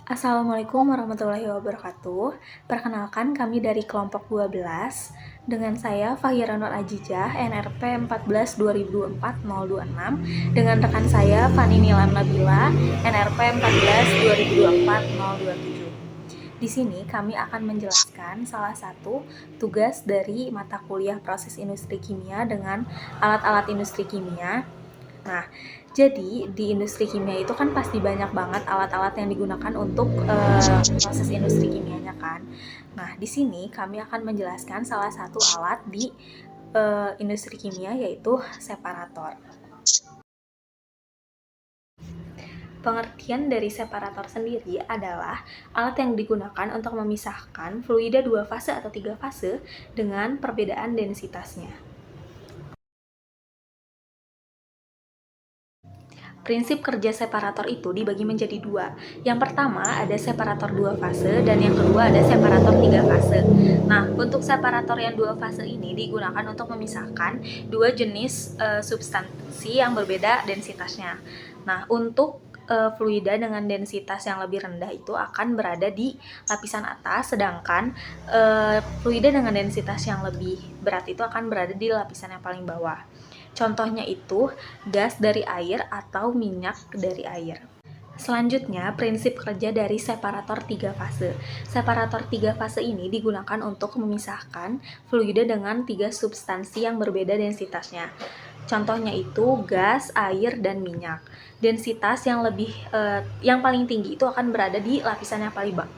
Assalamualaikum warahmatullahi wabarakatuh. Perkenalkan kami dari kelompok 12 dengan saya Fahira Nur Ajijah NRP 14 2024 026 dengan rekan saya Fani Nilam Nabila NRP 14 2024 027. Di sini kami akan menjelaskan salah satu tugas dari mata kuliah proses industri kimia dengan alat-alat industri kimia. Nah, jadi di industri kimia itu kan pasti banyak banget alat-alat yang digunakan untuk proses industri kimianya kan. Nah, di sini kami akan menjelaskan salah satu alat di industri kimia yaitu separator. Pengertian dari separator sendiri adalah alat yang digunakan untuk memisahkan fluida 2 fase atau 3 fase dengan perbedaan densitasnya. Prinsip kerja separator itu dibagi menjadi dua. Yang pertama ada separator 2 fase dan yang kedua ada separator 3 fase. Nah, untuk separator yang 2 fase ini digunakan untuk memisahkan dua jenis substansi yang berbeda densitasnya. Nah, untuk fluida dengan densitas yang lebih rendah itu akan berada di lapisan atas, sedangkan fluida dengan densitas yang lebih berat itu akan berada di lapisan yang paling bawah. Contohnya itu gas dari air atau minyak dari air. Selanjutnya, prinsip kerja dari separator 3 fase. Separator 3 fase ini digunakan untuk memisahkan fluida dengan 3 substansi yang berbeda densitasnya. Contohnya itu gas, air, dan minyak. Densitas yang paling tinggi itu akan berada di lapisan yang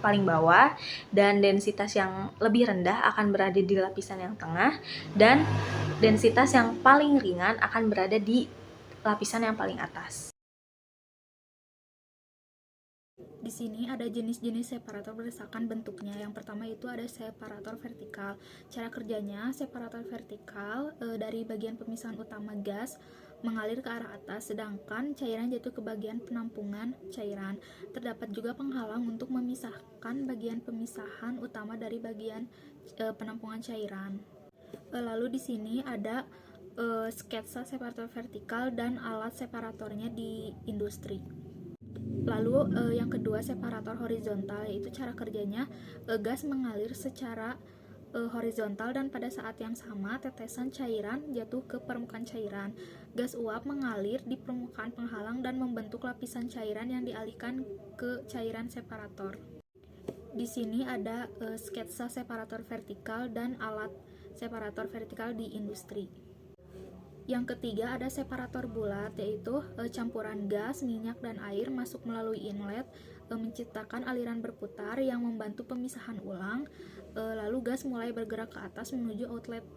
paling bawah, dan densitas yang lebih rendah akan berada di lapisan yang tengah, dan densitas yang paling ringan akan berada di lapisan yang paling atas. Di sini ada jenis-jenis separator berdasarkan bentuknya. Yang pertama itu ada separator vertikal. Cara kerjanya, separator vertikal dari bagian pemisahan utama gas mengalir ke arah atas, sedangkan cairan jatuh ke bagian penampungan cairan. Terdapat juga penghalang untuk memisahkan bagian pemisahan utama dari bagian penampungan cairan. Lalu di sini ada sketsa separator vertikal dan alat separatornya di industri. Lalu yang kedua separator horizontal, yaitu cara kerjanya gas mengalir secara horizontal dan pada saat yang sama tetesan cairan jatuh ke permukaan cairan. Gas uap mengalir di permukaan penghalang dan membentuk lapisan cairan yang dialihkan ke cairan separator. Di sini ada sketsa separator vertikal dan alat separator vertikal di industri. Yang ketiga ada separator bulat, yaitu campuran gas, minyak, dan air masuk melalui inlet, menciptakan aliran berputar yang membantu pemisahan ulang. Lalu gas mulai bergerak ke atas menuju outlet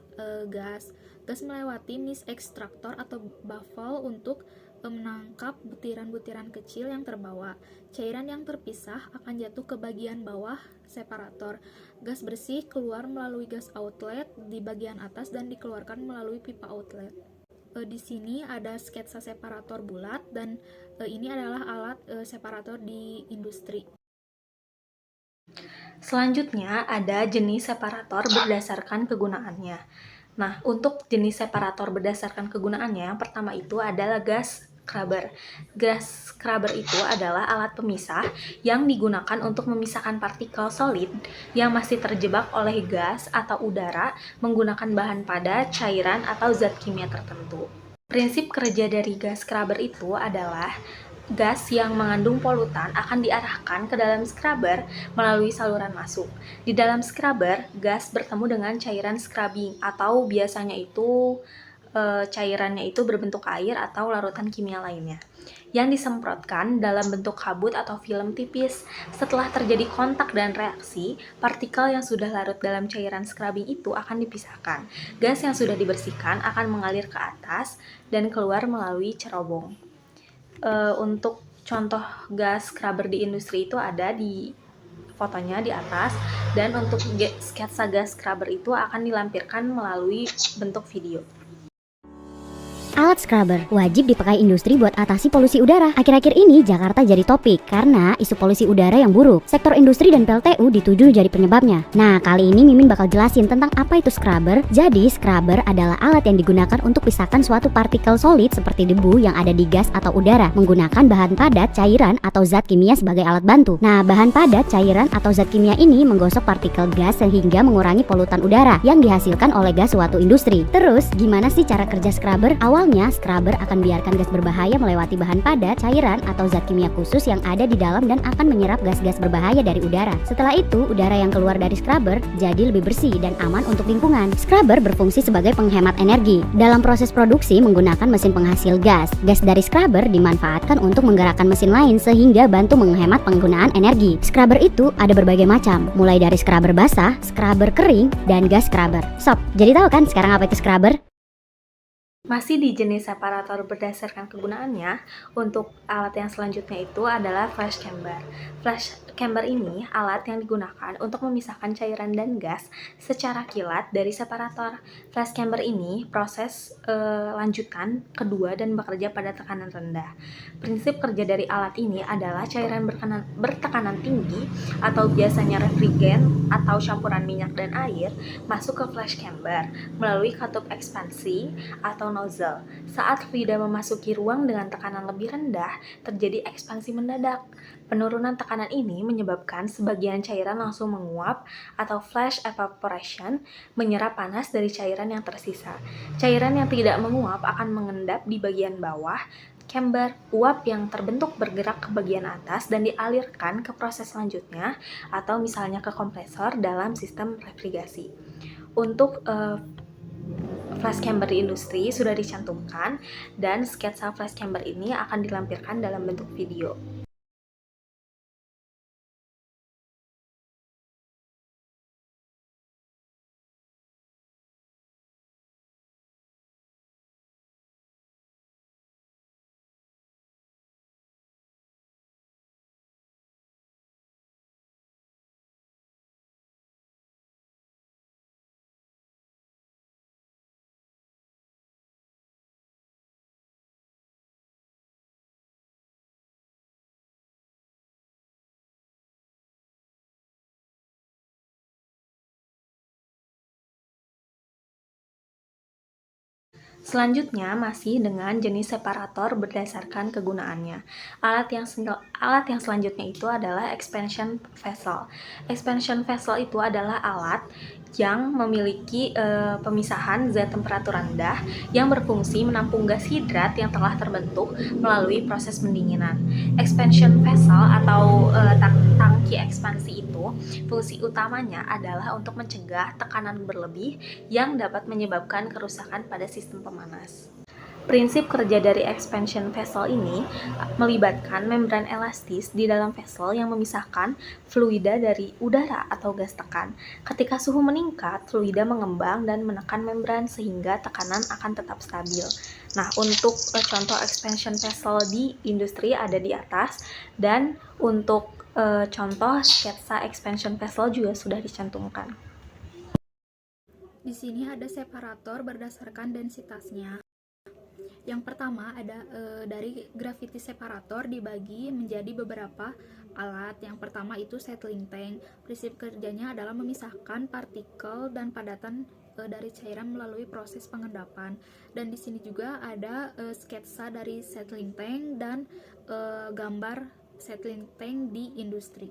gas. Gas melewati nis ekstraktor atau baffle untuk menangkap butiran-butiran kecil yang terbawa. Cairan yang terpisah akan jatuh ke bagian bawah separator. Gas bersih keluar melalui gas outlet di bagian atas dan dikeluarkan melalui pipa outlet. Di sini ada sketsa separator bulat dan ini adalah alat separator di industri. Selanjutnya ada jenis separator berdasarkan kegunaannya. Nah, untuk jenis separator berdasarkan kegunaannya, yang pertama itu adalah gas scrubber. Gas scrubber itu adalah alat pemisah yang digunakan untuk memisahkan partikel solid yang masih terjebak oleh gas atau udara menggunakan bahan padat, cairan, atau zat kimia tertentu. Prinsip kerja dari gas scrubber itu adalah gas yang mengandung polutan akan diarahkan ke dalam scrubber melalui saluran masuk. Di dalam scrubber, gas bertemu dengan cairan scrubbing atau biasanya itu cairannya itu berbentuk air atau larutan kimia lainnya yang disemprotkan dalam bentuk kabut atau film tipis. Setelah terjadi kontak dan reaksi, partikel yang sudah larut dalam cairan scrubbing itu akan dipisahkan. Gas yang sudah dibersihkan akan mengalir ke atas dan keluar melalui cerobong. Untuk contoh gas scrubber di industri itu ada di fotonya di atas, dan untuk sketsa gas scrubber itu akan dilampirkan melalui bentuk video. Alat scrubber wajib dipakai industri buat atasi polusi udara. Akhir-akhir ini Jakarta jadi topik karena isu polusi udara yang buruk. Sektor industri dan PLTU dituju jadi penyebabnya. Nah, kali ini Mimin bakal jelasin tentang apa itu scrubber. Jadi, scrubber adalah alat yang digunakan untuk pisahkan suatu partikel solid seperti debu yang ada di gas atau udara menggunakan bahan padat, cairan, atau zat kimia sebagai alat bantu. Nah, bahan padat, cairan, atau zat kimia ini menggosok partikel gas sehingga mengurangi polutan udara yang dihasilkan oleh gas suatu industri. Terus, gimana sih cara kerja scrubber? Awalnya, scrubber akan biarkan gas berbahaya melewati bahan padat, cairan, atau zat kimia khusus yang ada di dalam dan akan menyerap gas-gas berbahaya dari udara. Setelah itu, udara yang keluar dari scrubber jadi lebih bersih dan aman untuk lingkungan. Scrubber berfungsi sebagai penghemat energi. Dalam proses produksi menggunakan mesin penghasil gas. Gas dari scrubber dimanfaatkan untuk menggerakkan mesin lain sehingga bantu menghemat penggunaan energi. Scrubber itu ada berbagai macam, mulai dari scrubber basah, scrubber kering, dan gas scrubber. Sob, jadi tahu kan sekarang apa itu scrubber? Masih di jenis separator berdasarkan kegunaannya, untuk alat yang selanjutnya itu adalah flash chamber. Flash chamber ini alat yang digunakan untuk memisahkan cairan dan gas secara kilat dari separator. Flash chamber ini proses lanjutan kedua dan bekerja pada tekanan rendah. Prinsip kerja dari alat ini adalah cairan bertekanan tinggi atau biasanya refrigen atau campuran minyak dan air masuk ke flash chamber melalui katup ekspansi atau nozzle. Saat fluida memasuki ruang dengan tekanan lebih rendah, terjadi ekspansi mendadak. Penurunan tekanan ini menyebabkan sebagian cairan langsung menguap atau flash evaporation, menyerap panas dari cairan yang tersisa. Cairan yang tidak menguap akan mengendap di bagian bawah chamber. Uap yang terbentuk bergerak ke bagian atas dan dialirkan ke proses selanjutnya atau misalnya ke kompresor dalam sistem refrigerasi. Untuk flash chamber di industri sudah dicantumkan dan sketsa flash chamber ini akan dilampirkan dalam bentuk video. Selanjutnya masih dengan jenis separator berdasarkan kegunaannya. Alat yang selanjutnya itu adalah expansion vessel. Expansion vessel itu adalah alat yang memiliki pemisahan zat temperatur rendah yang berfungsi menampung gas hidrat yang telah terbentuk melalui proses pendinginan. Expansion vessel atau tangki ekspansi itu fungsi utamanya adalah untuk mencegah tekanan berlebih yang dapat menyebabkan kerusakan pada sistem pemanas. Prinsip kerja dari expansion vessel ini melibatkan membran elastis di dalam vessel yang memisahkan fluida dari udara atau gas tekan. Ketika suhu meningkat, fluida mengembang dan menekan membran sehingga tekanan akan tetap stabil. Nah, untuk contoh expansion vessel di industri ada di atas, dan untuk contoh sketsa expansion vessel juga sudah dicantumkan. Di sini ada separator berdasarkan densitasnya. Yang pertama ada dari gravity separator dibagi menjadi beberapa alat. Yang pertama itu settling tank. Prinsip kerjanya adalah memisahkan partikel dan padatan dari cairan melalui proses pengendapan. Dan di sini juga ada sketsa dari settling tank dan gambar settling tank di industri.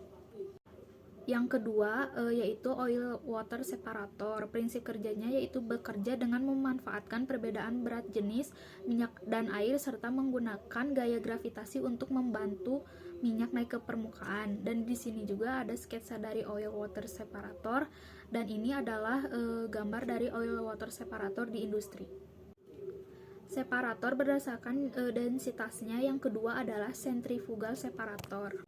Yang kedua yaitu oil water separator. Prinsip kerjanya yaitu bekerja dengan memanfaatkan perbedaan berat jenis minyak dan air serta menggunakan gaya gravitasi untuk membantu minyak naik ke permukaan. Dan di sini juga ada sketsa dari oil water separator, dan ini adalah gambar dari oil water separator di industri. Separator berdasarkan densitasnya. Yang kedua adalah centrifugal separator.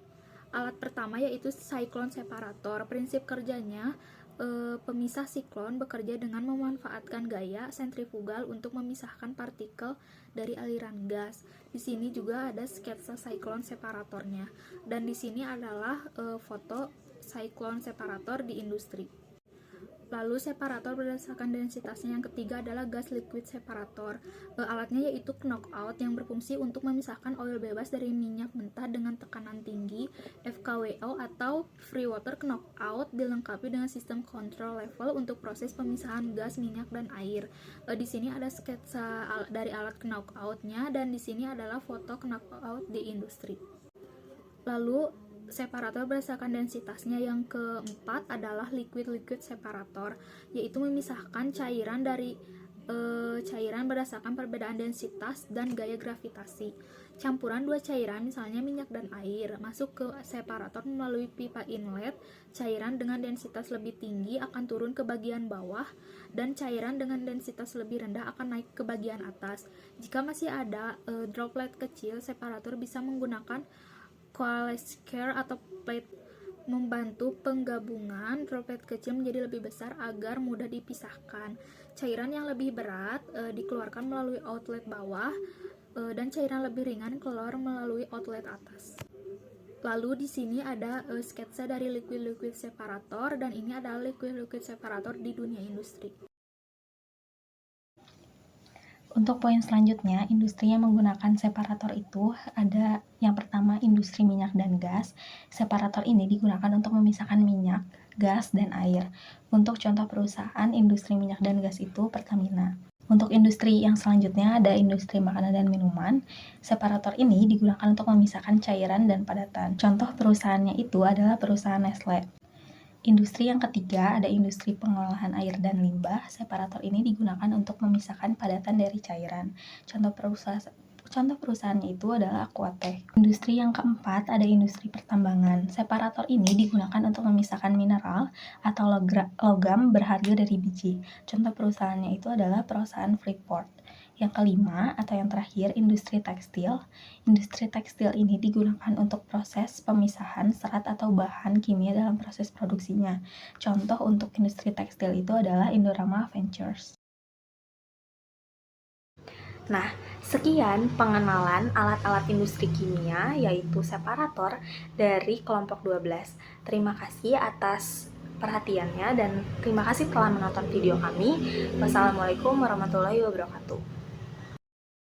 Alat pertama yaitu cyclone separator. Prinsip kerjanya pemisah siklon bekerja dengan memanfaatkan gaya sentrifugal untuk memisahkan partikel dari aliran gas. Di sini juga ada sketsa cyclone separatornya, dan di sini adalah foto cyclone separator di industri. Lalu separator berdasarkan densitasnya yang ketiga adalah gas liquid separator. Alatnya yaitu knockout yang berfungsi untuk memisahkan oil bebas dari minyak mentah dengan tekanan tinggi FKWO atau free water knockout, dilengkapi dengan sistem control level untuk proses pemisahan gas, minyak, dan air. Di sini ada sketsa dari alat knockoutnya dan di sini adalah foto knockout di industri. Lalu separator berdasarkan densitasnya yang keempat adalah liquid-liquid separator, yaitu memisahkan cairan dari cairan berdasarkan perbedaan densitas dan gaya gravitasi. Campuran dua cairan, misalnya minyak dan air, masuk ke separator melalui pipa inlet. Cairan dengan densitas lebih tinggi akan turun ke bagian bawah dan cairan dengan densitas lebih rendah akan naik ke bagian atas. Jika masih ada droplet kecil, separator bisa menggunakan coalesce atau plate membantu penggabungan droplet kecil menjadi lebih besar agar mudah dipisahkan. Cairan yang lebih berat dikeluarkan melalui outlet bawah dan cairan lebih ringan keluar melalui outlet atas. Lalu di sini ada sketsa dari liquid-liquid separator, dan ini adalah liquid-liquid separator di dunia industri. Untuk poin selanjutnya, industri yang menggunakan separator itu ada yang pertama industri minyak dan gas. Separator ini digunakan untuk memisahkan minyak, gas, dan air. Untuk contoh perusahaan industri minyak dan gas itu Pertamina. Untuk industri yang selanjutnya ada industri makanan dan minuman. Separator ini digunakan untuk memisahkan cairan dan padatan. Contoh perusahaannya itu adalah perusahaan Nestle. Industri yang ketiga ada industri pengolahan air dan limbah. Separator ini digunakan untuk memisahkan padatan dari cairan. Contoh perusahaannya itu adalah Aquatech. Industri yang keempat ada industri pertambangan. Separator ini digunakan untuk memisahkan mineral atau logam berharga dari biji. Contoh perusahaannya itu adalah perusahaan Freeport. Yang kelima atau yang terakhir industri tekstil. Industri tekstil ini digunakan untuk proses pemisahan serat atau bahan kimia dalam proses produksinya. Contoh untuk industri tekstil itu adalah Indorama Ventures. Nah, sekian pengenalan alat-alat industri kimia yaitu separator dari kelompok 12. Terima kasih atas perhatiannya dan terima kasih telah menonton video kami. Wassalamualaikum warahmatullahi wabarakatuh.